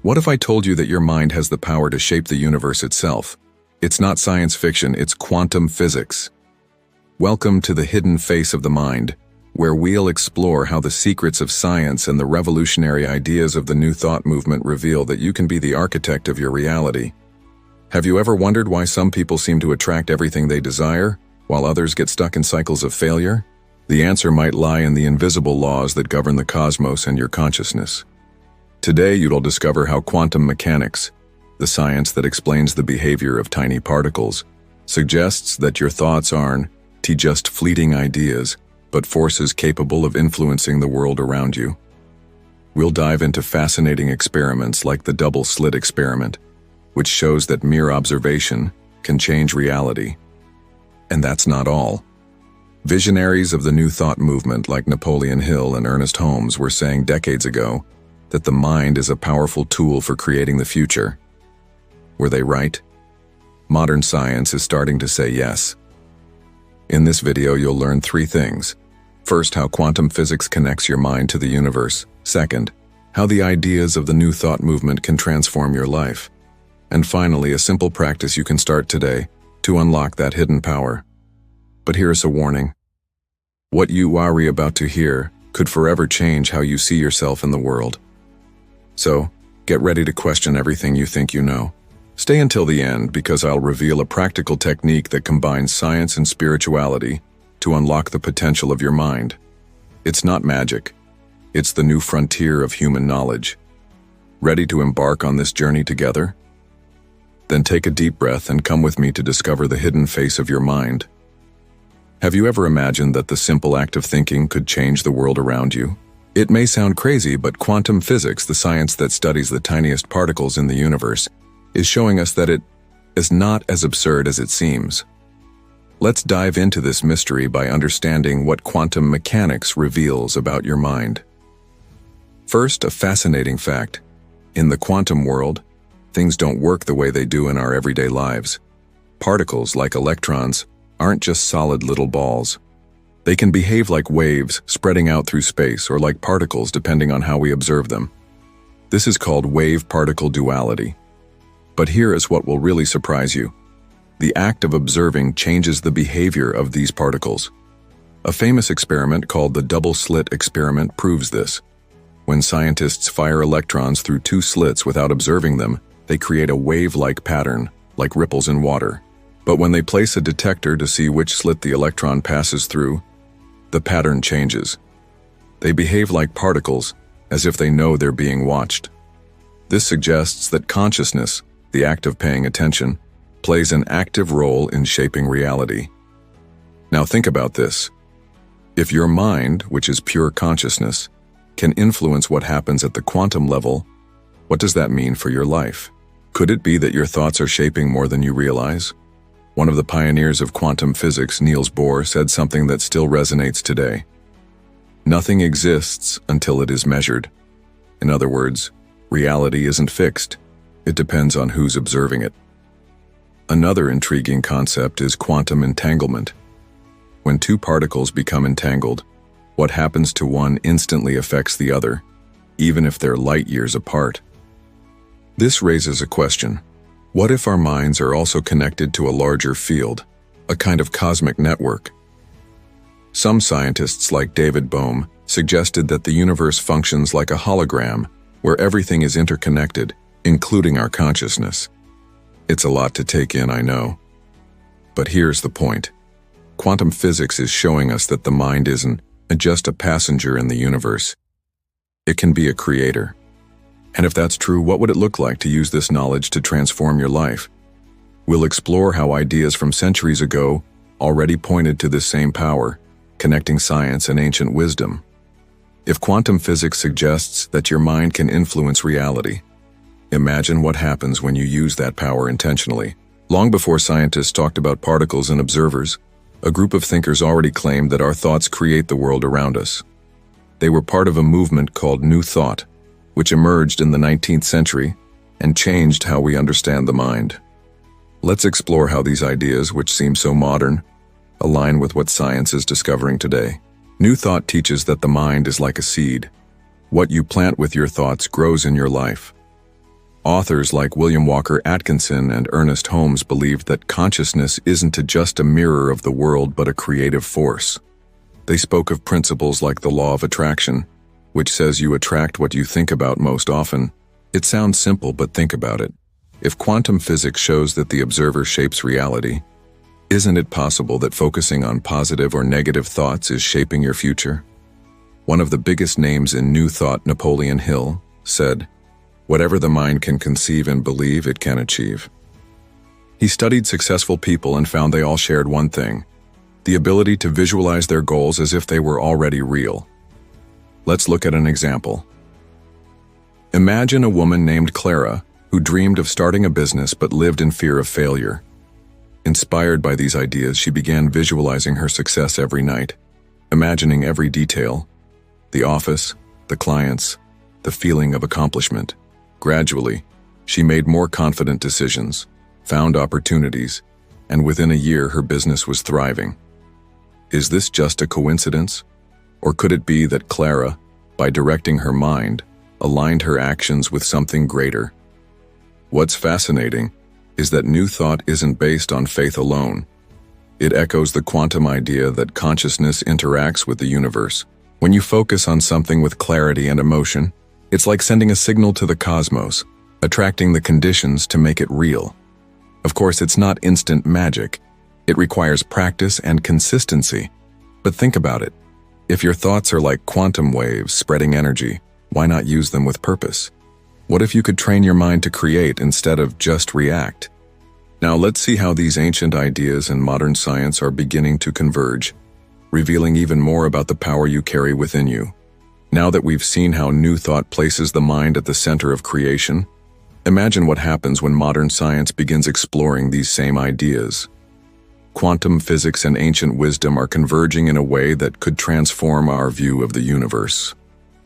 What if I told you that your mind has the power to shape the universe itself? It's not science fiction, it's quantum physics. Welcome to the hidden face of the mind, where we'll explore how the secrets of science and the revolutionary ideas of the New Thought movement reveal that you can be the architect of your reality. Have you ever wondered why some people seem to attract everything they desire, while others get stuck in cycles of failure? The answer might lie in the invisible laws that govern the cosmos and your consciousness. Today you'll discover how quantum mechanics, the science that explains the behavior of tiny particles, suggests that your thoughts aren't just fleeting ideas, but forces capable of influencing the world around you. We'll dive into fascinating experiments like the double-slit experiment, which shows that mere observation can change reality. And that's not all. Visionaries of the New Thought movement like Napoleon Hill and Ernest Holmes were saying decades ago that the mind is a powerful tool for creating the future. Were they right? Modern science is starting to say yes. In this video, you'll learn 3 things. First, how quantum physics connects your mind to the universe. Second, how the ideas of the New Thought movement can transform your life. And finally, a simple practice you can start today to unlock that hidden power. But here's a warning. What you are about to hear could forever change how you see yourself in the world. So, get ready to question everything you think you know. Stay until the end because I'll reveal a practical technique that combines science and spirituality to unlock the potential of your mind. It's not magic. It's the new frontier of human knowledge. Ready to embark on this journey together? Then take a deep breath and come with me to discover the hidden face of your mind. Have you ever imagined that the simple act of thinking could change the world around you? It may sound crazy, but quantum physics, the science that studies the tiniest particles in the universe, is showing us that it is not as absurd as it seems. Let's dive into this mystery by understanding what quantum mechanics reveals about your mind. First, a fascinating fact. In the quantum world, things don't work the way they do in our everyday lives. Particles, like electrons, aren't just solid little balls. They can behave like waves spreading out through space or like particles depending on how we observe them. This is called wave-particle duality. But here is what will really surprise you. The act of observing changes the behavior of these particles. A famous experiment called the double-slit experiment proves this. When scientists fire electrons through 2 slits without observing them, they create a wave-like pattern, like ripples in water. But when they place a detector to see which slit the electron passes through, the pattern changes. They behave like particles, as if they know they're being watched. This suggests that consciousness, the act of paying attention, plays an active role in shaping reality. Now think about this. If your mind, which is pure consciousness, can influence what happens at the quantum level, what does that mean for your life? Could it be that your thoughts are shaping more than you realize? One of the pioneers of quantum physics, Niels Bohr, said something that still resonates today. Nothing exists until it is measured. In other words, reality isn't fixed. It depends on who's observing it. Another intriguing concept is quantum entanglement. When 2 particles become entangled, what happens to one instantly affects the other, even if they're light years apart. This raises a question. What if our minds are also connected to a larger field, a kind of cosmic network? Some scientists like David Bohm suggested that the universe functions like a hologram, where everything is interconnected, including our consciousness. It's a lot to take in, I know. But here's the point. Quantum physics is showing us that the mind isn't just a passenger in the universe. It can be a creator. And if that's true, what would it look like to use this knowledge to transform your life? We'll explore how ideas from centuries ago already pointed to this same power, connecting science and ancient wisdom. If quantum physics suggests that your mind can influence reality, imagine what happens when you use that power intentionally. Long before scientists talked about particles and observers, a group of thinkers already claimed that our thoughts create the world around us. They were part of a movement called New Thought, which emerged in the 19th century and changed how we understand the mind. Let's explore how these ideas, which seem so modern, align with what science is discovering today. New Thought teaches that the mind is like a seed. What you plant with your thoughts grows in your life. Authors like William Walker Atkinson and Ernest Holmes believed that consciousness isn't just a mirror of the world but a creative force. They spoke of principles like the law of attraction, which says you attract what you think about most often. It sounds simple, but think about it. If quantum physics shows that the observer shapes reality, isn't it possible that focusing on positive or negative thoughts is shaping your future? One of the biggest names in New Thought, Napoleon Hill, said, "Whatever the mind can conceive and believe, it can achieve." He studied successful people and found they all shared one thing: the ability to visualize their goals as if they were already real. Let's look at an example. Imagine a woman named Clara who dreamed of starting a business but lived in fear of failure. Inspired by these ideas, she began visualizing her success every night, imagining every detail: the office, the clients, the feeling of accomplishment. Gradually, she made more confident decisions, found opportunities, and within a year her business was thriving. Is this just a coincidence? Or could it be that Clara, by directing her mind, aligned her actions with something greater? What's fascinating is that New Thought isn't based on faith alone. It echoes the quantum idea that consciousness interacts with the universe. When you focus on something with clarity and emotion, it's like sending a signal to the cosmos, attracting the conditions to make it real. Of course, it's not instant magic. It requires practice and consistency. But think about it. If your thoughts are like quantum waves spreading energy, why not use them with purpose? What if you could train your mind to create instead of just react? Now let's see how these ancient ideas and modern science are beginning to converge, revealing even more about the power you carry within you. Now that we've seen how New Thought places the mind at the center of creation, imagine what happens when modern science begins exploring these same ideas. Quantum physics and ancient wisdom are converging in a way that could transform our view of the universe.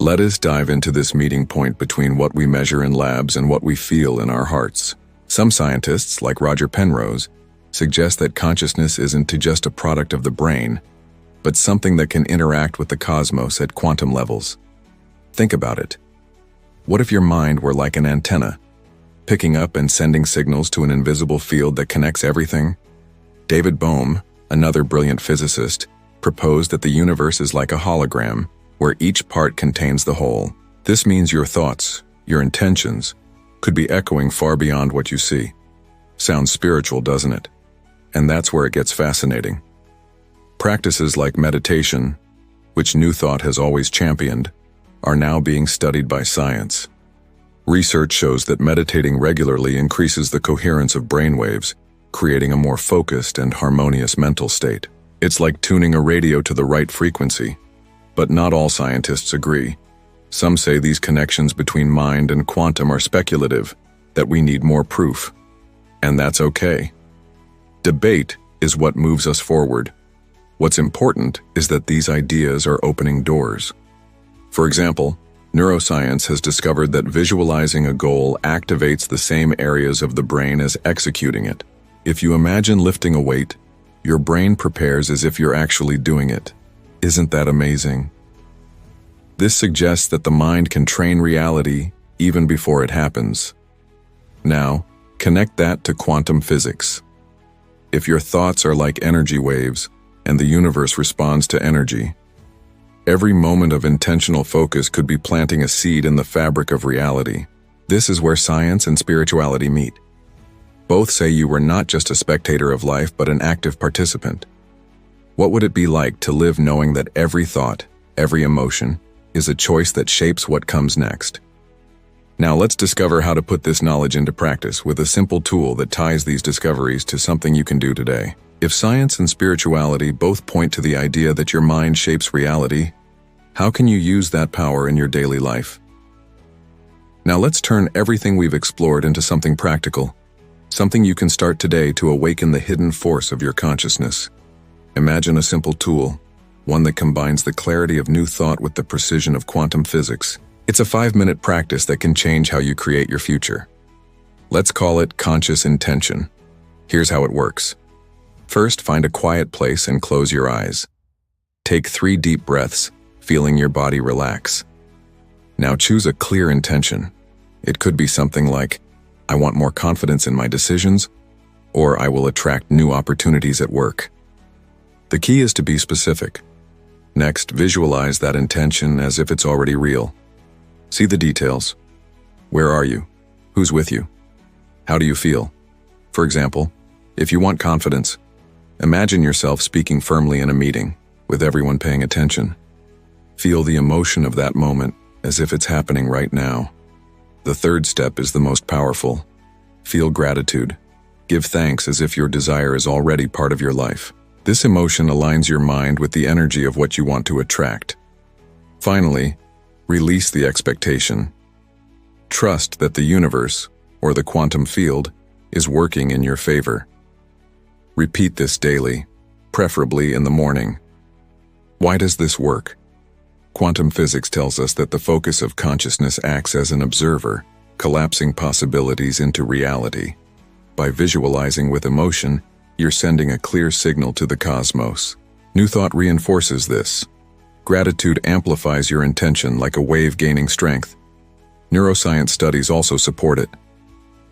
Let us dive into this meeting point between what we measure in labs and what we feel in our hearts. Some scientists, like Roger Penrose, suggest that consciousness isn't just a product of the brain, but something that can interact with the cosmos at quantum levels. Think about it. What if your mind were like an antenna, picking up and sending signals to an invisible field that connects everything? David Bohm, another brilliant physicist, proposed that the universe is like a hologram, where each part contains the whole. This means your thoughts, your intentions, could be echoing far beyond what you see. Sounds spiritual, doesn't it? And that's where it gets fascinating. Practices like meditation, which New Thought has always championed, are now being studied by science. Research shows that meditating regularly increases the coherence of brainwaves, creating a more focused and harmonious mental state. It's like tuning a radio to the right frequency. But not all scientists agree. Some say these connections between mind and quantum are speculative, that we need more proof. And that's okay. Debate is what moves us forward. What's important is that these ideas are opening doors. For example, neuroscience has discovered that visualizing a goal activates the same areas of the brain as executing it. If you imagine lifting a weight, your brain prepares as if you're actually doing it. Isn't that amazing? This suggests that the mind can train reality even before it happens. Now, connect that to quantum physics. If your thoughts are like energy waves, and the universe responds to energy, every moment of intentional focus could be planting a seed in the fabric of reality. This is where science and spirituality meet. Both say you were not just a spectator of life, but an active participant. What would it be like to live knowing that every thought, every emotion, is a choice that shapes what comes next? Now let's discover how to put this knowledge into practice with a simple tool that ties these discoveries to something you can do today. If science and spirituality both point to the idea that your mind shapes reality, how can you use that power in your daily life? Now let's turn everything we've explored into something practical, something you can start today to awaken the hidden force of your consciousness. Imagine a simple tool, one that combines the clarity of New Thought with the precision of quantum physics. It's a 5-minute practice that can change how you create your future. Let's call it conscious intention. Here's how it works. First, find a quiet place and close your eyes. Take 3 deep breaths, feeling your body relax. Now choose a clear intention. It could be something like, I want more confidence in my decisions, or I will attract new opportunities at work. The key is to be specific. Next, visualize that intention as if it's already real. See the details. Where are you? Who's with you? How do you feel? For example, if you want confidence, imagine yourself speaking firmly in a meeting, with everyone paying attention. Feel the emotion of that moment as if it's happening right now. The third step is the most powerful. Feel gratitude. Give thanks as if your desire is already part of your life. This emotion aligns your mind with the energy of what you want to attract. Finally, release the expectation. Trust that the universe, or the quantum field, is working in your favor. Repeat this daily, preferably in the morning. Why does this work? Quantum physics tells us that the focus of consciousness acts as an observer, collapsing possibilities into reality. By visualizing with emotion, you're sending a clear signal to the cosmos. New Thought reinforces this. Gratitude amplifies your intention like a wave gaining strength. Neuroscience studies also support it.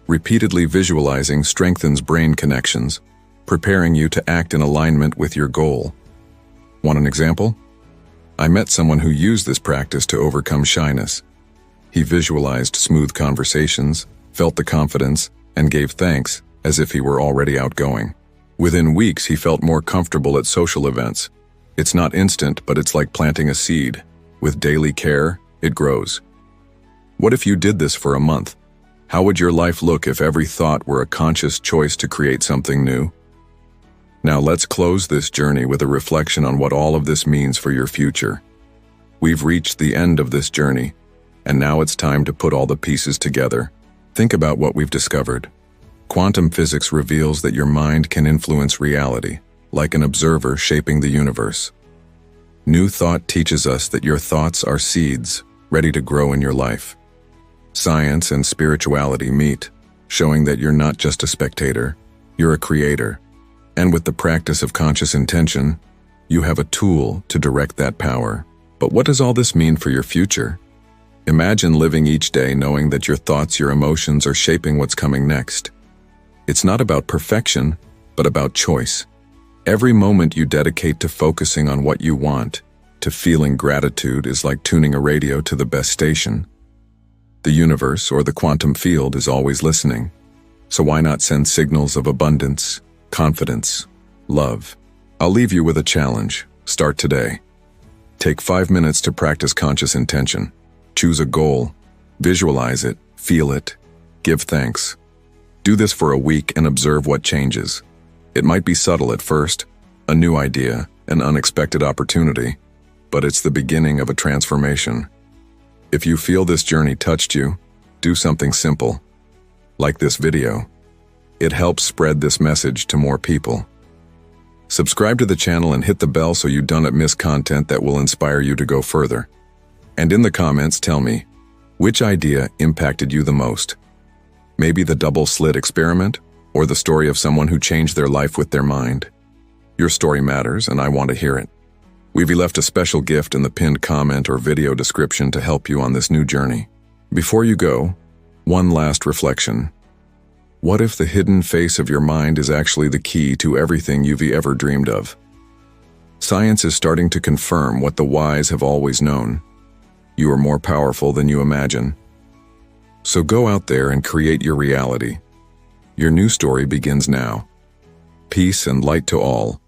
Repeatedly visualizing strengthens brain connections, preparing you to act in alignment with your goal. Want an example? I met someone who used this practice to overcome shyness. He visualized smooth conversations, felt the confidence, and gave thanks as if he were already outgoing. Within weeks, he felt more comfortable at social events. It's not instant, but it's like planting a seed. With daily care, it grows. What if you did this for a month? How would your life look if every thought were a conscious choice to create something new? Now let's close this journey with a reflection on what all of this means for your future. We've reached the end of this journey, and now it's time to put all the pieces together. Think about what we've discovered. Quantum physics reveals that your mind can influence reality, like an observer shaping the universe. New Thought teaches us that your thoughts are seeds, ready to grow in your life. Science and spirituality meet, showing that you're not just a spectator, you're a creator. And with the practice of conscious intention, you have a tool to direct that power. But what does all this mean for your future? Imagine living each day knowing that your thoughts, your emotions are shaping what's coming next. It's not about perfection, but about choice. Every moment you dedicate to focusing on what you want, to feeling gratitude, is like tuning a radio to the best station. The universe, or the quantum field, is always listening. So why not send signals of abundance, confidence, love? I'll leave you with a challenge. Start today. Take 5 minutes to practice conscious intention. Choose a goal, visualize it, feel it, give thanks. Do this for a week and observe what changes. It might be subtle at first, a new idea, an unexpected opportunity, but it's the beginning of a transformation. If you feel this journey touched you, do something simple, like this video. It helps spread this message to more people. Subscribe to the channel and hit the bell so you don't miss content that will inspire you to go further. And in the comments, tell me, which idea impacted you the most? Maybe the double-slit experiment, or the story of someone who changed their life with their mind. Your story matters, and I want to hear it. We've left a special gift in the pinned comment or video description to help you on this new journey. Before you go, one last reflection. What if the hidden face of your mind is actually the key to everything you've ever dreamed of? Science is starting to confirm what the wise have always known. You are more powerful than you imagine. So go out there and create your reality. Your new story begins now. Peace and light to all.